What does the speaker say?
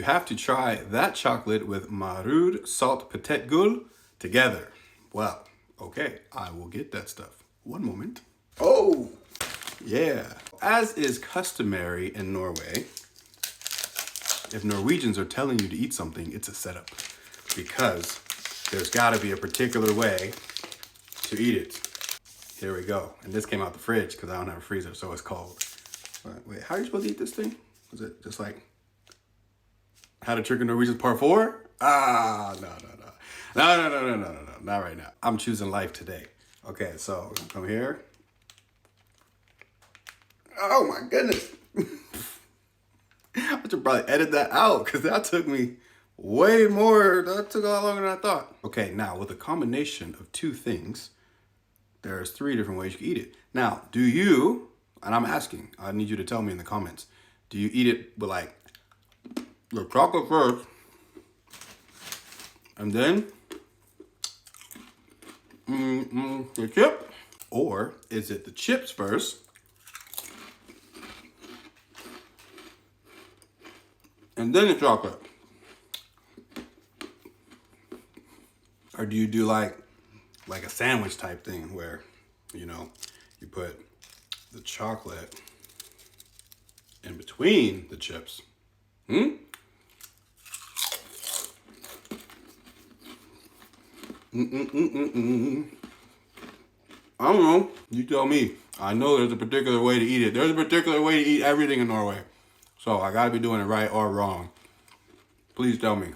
have to try that chocolate with marud salt potetgull together. Well, okay, I will get that stuff. One moment. Oh, yeah. As is customary in Norway, if Norwegians are telling you to eat something, it's a setup. Because there's gotta be a particular way to eat it. Here we go. And this came out the fridge because I don't have a freezer, so it's cold. But wait, how are you supposed to eat this thing? Was it just like How to Trick a Norwegian Part 4? Ah, no. No, not right now. I'm choosing life today. Okay, so come here. Oh my goodness. I should probably edit that out because that took me way more. That took a lot longer than I thought. Okay, now with a combination of two things, there's 3 different ways you can eat it. Now, do you, and I'm asking, I need you to tell me in the comments, do you eat it with like the chocolate first, and then the chip? Or is it the chips first, and then the chocolate? Or do you do like a sandwich type thing where, you know, you put the chocolate in between the chips? I don't know. You tell me. I know there's a particular way to eat it. There's a particular way to eat everything in Norway. So I gotta be doing it right or wrong. Please tell me.